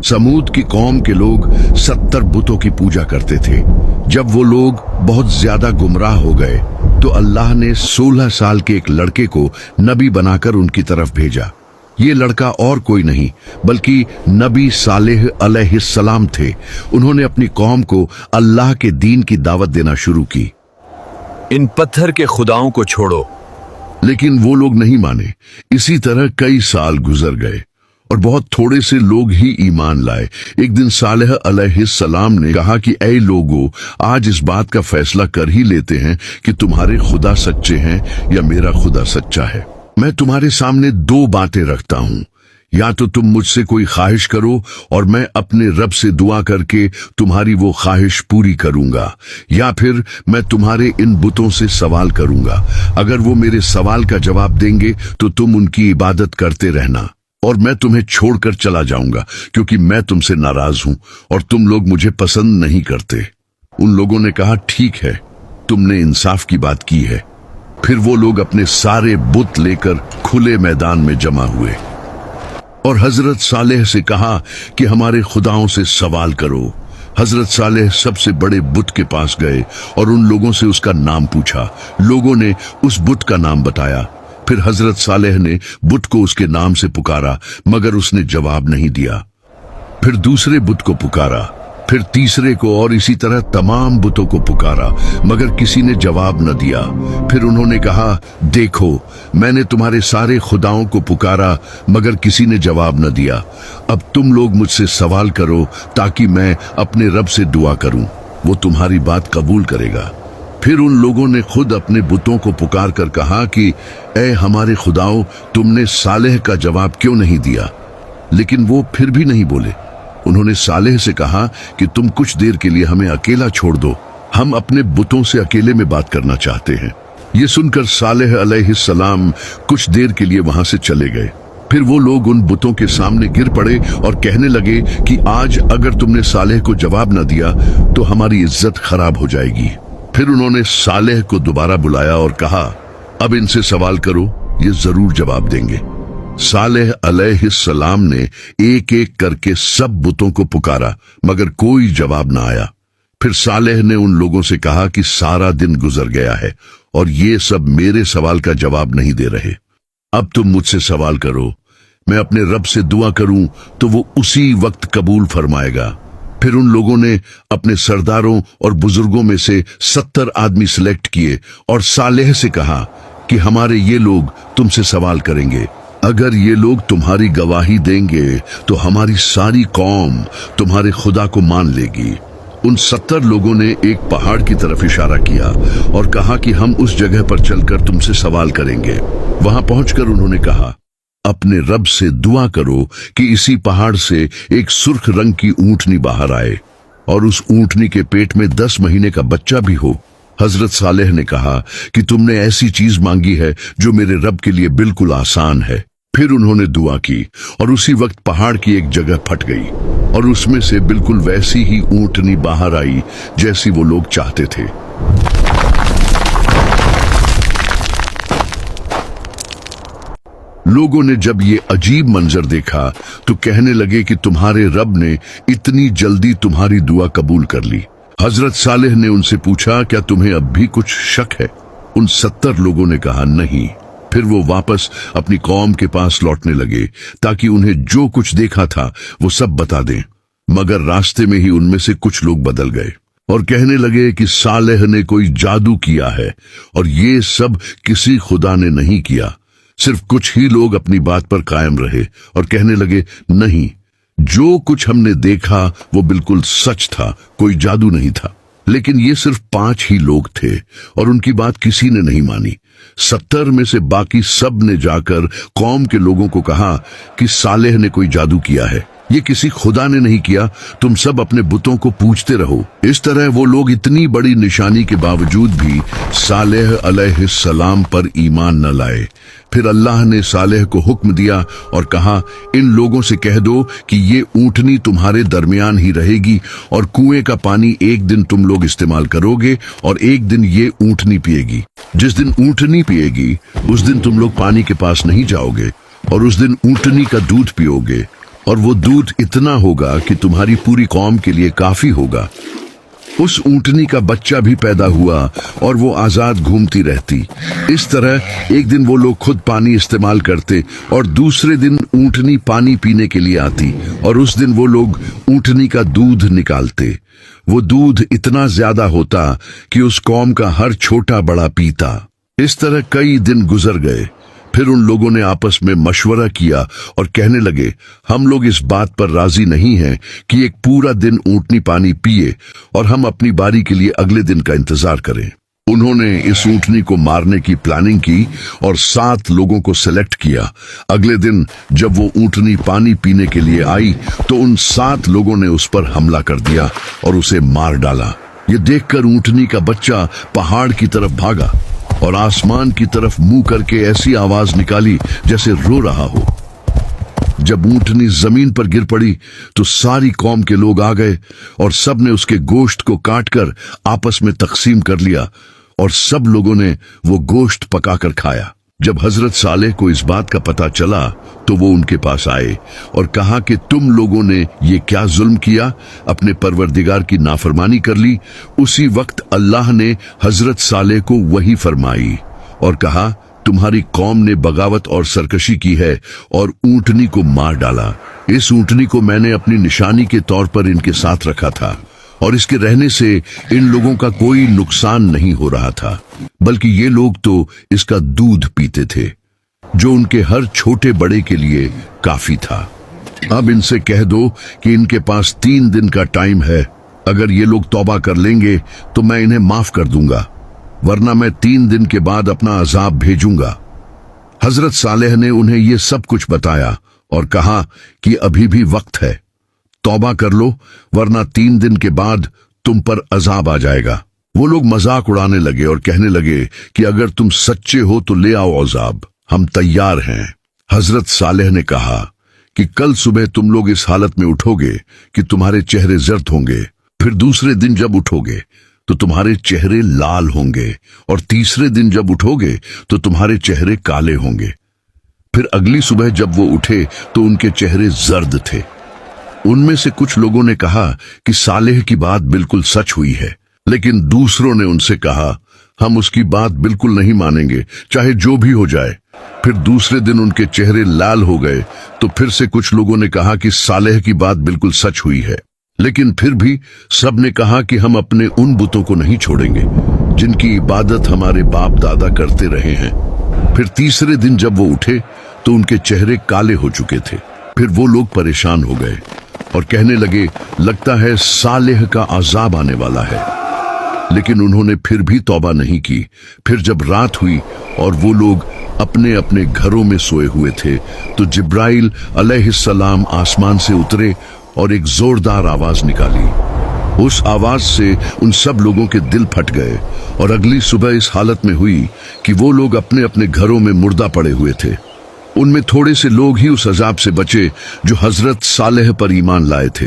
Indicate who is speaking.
Speaker 1: समूद की कौम के लोग 70 बुतों की पूजा करते थे। जब वो लोग बहुत ज्यादा गुमराह हो गए तो अल्लाह ने 16 साल के एक लड़के को नबी बनाकर उनकी तरफ भेजा। ये लड़का और कोई नहीं बल्कि नबी सालेह अलैहिस्सलाम थे। उन्होंने अपनी कौम को अल्लाह के दीन की दावत देना शुरू की।
Speaker 2: इन पत्थर के खुदाओं को छोड़ो।
Speaker 1: लेकिन वो लोग नहीं माने। इसी तरह कई साल गुजर गए और बहुत थोड़े से लोग ही ईमान लाए। एक दिन सालेह अलैहिस्सलाम ने कहा कि ऐ लोगों, आज इस बात का फैसला कर ही लेते हैं कि तुम्हारे खुदा सच्चे हैं या मेरा खुदा सच्चा है। मैं तुम्हारे सामने दो बातें रखता हूँ, या तो तुम मुझसे कोई ख्वाहिश करो और मैं अपने रब से दुआ करके तुम्हारी वो ख्वाहिश पूरी करूंगा, या फिर मैं तुम्हारे इन बुतों से सवाल करूंगा। अगर वो मेरे सवाल का जवाब देंगे तो तुम उनकी इबादत करते रहना और मैं तुम्हें छोड़कर चला जाऊंगा, क्योंकि मैं तुमसे नाराज हूं और तुम लोग मुझे पसंद नहीं करते। उन लोगों ने कहा, ठीक है, तुमने इंसाफ की बात की है। फिर वो लोग अपने सारे बुत लेकर खुले मैदान में जमा हुए और हजरत सालेह से कहा कि हमारे खुदाओं से सवाल करो। हजरत सालेह सबसे बड़े बुत के पास गए और उन लोगों से उसका नाम पूछा। लोगों ने उस बुत का नाम बताया। फिर हजरत सालेह ने बुत को उसके नाम से पुकारा, मगर उसने जवाब नहीं दिया। फिर दूसरे बुत को पुकारा, फिर तीसरे को, और इसी तरह तमाम बुतों को पुकारा, मगर किसी ने जवाब न दिया। फिर उन्होंने कहा, देखो, मैंने तुम्हारे सारे खुदाओं को पुकारा मगर किसी ने जवाब न दिया। अब तुम लोग मुझसे सवाल करो ताकि मैं अपने रब से दुआ करूं, वो तुम्हारी बात कबूल करेगा। फिर उन लोगों ने खुद अपने बुतों को पुकार कर कहा कि ऐ हमारे खुदाओं, तुमने सालेह का जवाब क्यों नहीं दिया? लेकिन वो फिर भी नहीं बोले। उन्होंने सालेह से कहा कि तुम कुछ देर के लिए हमें अकेला छोड़ दो, हम अपने बुतों से अकेले में बात करना चाहते हैं। ये सुनकर सालेह अलैहिस्सलाम कुछ देर के लिए वहां से चले गए। फिर वो लोग उन बुतों के सामने गिर पड़े और कहने लगे कि आज अगर तुमने सालेह को जवाब न दिया तो हमारी इज्जत खराब हो जाएगी। फिर उन्होंने सालेह को दोबारा बुलाया और कहा, अब इनसे सवाल करो, ये जरूर जवाब देंगे। सालेह अलैहिस्सलाम ने एक एक करके सब बुतों को पुकारा मगर कोई जवाब न आया। फिर सालेह ने उन लोगों से कहा कि सारा दिन गुजर गया है और ये सब मेरे सवाल का जवाब नहीं दे रहे। अब तुम मुझसे सवाल करो, मैं अपने रब से दुआ करूं तो वो उसी वक्त कबूल फरमाएगा। फिर उन लोगों ने अपने सरदारों और बुजुर्गों में से 70 आदमी सिलेक्ट किए और सालेह से कहा कि हमारे ये लोग तुमसे सवाल करेंगे। अगर ये लोग तुम्हारी गवाही देंगे तो हमारी सारी कौम तुम्हारे खुदा को मान लेगी। उन 70 लोगों ने एक पहाड़ की तरफ इशारा किया और कहा कि हम उस जगह पर चलकर तुमसे सवाल करेंगे। वहां पहुंचकर उन्होंने कहा, अपने रब से दुआ करो कि इसी पहाड़ से एक सुर्ख रंग की ऊंटनी बाहर आए और उस ऊंटनी के पेट में 10 महीने का बच्चा भी हो। हजरत सालेह ने कहा कि तुमने ऐसी चीज मांगी है जो मेरे रब के लिए बिल्कुल आसान है। फिर उन्होंने दुआ की और उसी वक्त पहाड़ की एक जगह फट गई और उसमें से बिल्कुल वैसी ही ऊंटनी बाहर आई जैसी वो लोग चाहते थे। लोगों ने जब ये अजीब मंजर देखा तो कहने लगे कि तुम्हारे रब ने इतनी जल्दी तुम्हारी दुआ कबूल कर ली। हजरत सालेह ने उनसे पूछा, क्या तुम्हें अब भी कुछ शक है? उन 70 लोगों ने कहा, नहीं। फिर वो वापस अपनी कौम के पास लौटने लगे ताकि उन्हें जो कुछ देखा था वो सब बता दें, मगर रास्ते में ही उनमें से कुछ लोग बदल गए और कहने लगे कि सालेह ने कोई जादू किया है और ये सब किसी खुदा ने नहीं किया। सिर्फ कुछ ही लोग अपनी बात पर कायम रहे और कहने लगे, नहीं, जो कुछ हमने देखा वो बिल्कुल सच था, कोई जादू नहीं था। लेकिन ये सिर्फ 5 ही लोग थे और उनकी बात किसी ने नहीं मानी। 70 में से बाकी सब ने जाकर कौम के लोगों को कहा कि सालेह ने कोई जादू किया है, ये किसी खुदा ने नहीं किया, तुम सब अपने बुतों को पूजते रहो। इस तरह वो लोग इतनी बड़ी निशानी के बावजूद भी सालेह अलैहिस्सलाम पर ईमान न लाए। फिर अल्लाह ने सालेह को हुक्म दिया और कहा, इन लोगों से कह दो कि ये ऊंटनी तुम्हारे दरमियान ही रहेगी और कुएं का पानी एक दिन तुम लोग इस्तेमाल करोगे और एक दिन ये ऊंटनी पिएगी। जिस दिन ऊंटनी पिएगी उस दिन तुम लोग पानी के पास नहीं जाओगे और उस दिन ऊंटनी का दूध पियोगे और वो दूध इतना होगा कि तुम्हारी पूरी कौम के लिए काफी होगा। उस ऊंटनी का बच्चा भी पैदा हुआ और वो आजाद घूमती रहती। इस तरह एक दिन वो लोग खुद पानी इस्तेमाल करते और दूसरे दिन ऊंटनी पानी पीने के लिए आती और उस दिन वो लोग ऊंटनी का दूध निकालते। वो दूध इतना ज्यादा होता कि उस कौम का हर छोटा बड़ा पीता। इस तरह कई दिन गुजर गए। फिर उन लोगों ने आपस में मशवरा किया और कहने लगे, हम लोग इस बात पर राजी नहीं हैं कि एक पूरा दिन ऊंटनी पानी पिए और हम अपनी बारी के लिए अगले दिन का इंतजार करें। उन्होंने इस ऊंटनी को मारने की प्लानिंग की और 7 लोगों को सेलेक्ट किया। अगले दिन जब वो ऊंटनी पानी पीने के लिए आई तो उन 7 लोगों ने उस पर हमला कर दिया और उसे मार डाला। ये देखकर ऊंटनी का बच्चा पहाड़ की तरफ भागा और आसमान की तरफ मुंह करके ऐसी आवाज निकाली जैसे रो रहा हो। जब ऊंटनी जमीन पर गिर पड़ी तो सारी कौम के लोग आ गए और सब ने उसके गोश्त को काटकर आपस में तकसीम कर लिया और सब लोगों ने वो गोश्त पकाकर खाया। जब हजरत सालेह को इस बात का पता चला तो वो उनके पास आए और कहा कि तुम लोगों ने ये क्या जुल्म किया, अपने परवरदिगार की नाफरमानी कर ली। उसी वक्त अल्लाह ने हजरत सालेह को वही फरमाई और कहा, तुम्हारी कौम ने बगावत और सरकशी की है और ऊंटनी को मार डाला। इस ऊंटनी को मैंने अपनी निशानी के तौर पर इनके साथ रखा था और इसके रहने से इन लोगों का कोई नुकसान नहीं हो रहा था, बल्कि ये लोग तो इसका दूध पीते थे जो उनके हर छोटे बड़े के लिए काफी था। अब इनसे कह दो कि इनके पास 3 दिन का टाइम है। अगर ये लोग तौबा कर लेंगे तो मैं इन्हें माफ कर दूंगा, वरना मैं 3 दिन के बाद अपना अजाब भेजूंगा। हजरत सालेह ने उन्हें ये सब कुछ बताया और कहा कि अभी भी वक्त है, तौबा कर लो, वरना 3 दिन के बाद तुम पर अजाब आ जाएगा। वो लोग मजाक उड़ाने लगे और कहने लगे कि अगर तुम सच्चे हो तो ले आओ अजाब, हम तैयार हैं। हजरत सालेह ने कहा कि कल सुबह तुम लोग इस हालत में उठोगे कि तुम्हारे चेहरे जर्द होंगे, फिर दूसरे दिन जब उठोगे तो तुम्हारे चेहरे लाल होंगे और तीसरे दिन जब उठोगे तो तुम्हारे चेहरे काले होंगे। फिर अगली सुबह जब वो उठे तो उनके चेहरे जर्द थे। उनमें से कुछ लोगों ने कहा कि सालेह की बात बिल्कुल सच हुई है, लेकिन दूसरों ने उनसे कहा, हम उसकी बात बिल्कुल नहीं मानेंगे, चाहे जो भी हो जाए। फिर दूसरे दिन उनके चेहरे लाल हो गए तो फिर से कुछ लोगों ने कहा कि सालेह की बात बिल्कुल सच हुई है, लेकिन फिर भी सब ने कहा कि हम अपने उन बुतों को नहीं छोड़ेंगे जिनकी इबादत हमारे बाप दादा करते रहे हैं। फिर तीसरे दिन जब वो उठे तो उनके चेहरे काले हो चुके थे। फिर वो लोग परेशान हो गए और कहने लगे, लगता है सालेह का अजाब आने वाला है, लेकिन उन्होंने फिर भी तौबा नहीं की। फिर जब रात हुई और वो लोग अपने अपने घरों में सोए हुए थे तो जिब्राइल अलैहिस्सलाम आसमान से उतरे और एक जोरदार आवाज निकाली। उस आवाज से उन सब लोगों के दिल फट गए और अगली सुबह इस हालत में हुई कि वो लोग अपने अपने घरों में मुर्दा पड़े हुए थे। उनमें थोड़े से लोग ही उस अजाब से बचे जो हजरत सालेह पर ईमान लाए थे।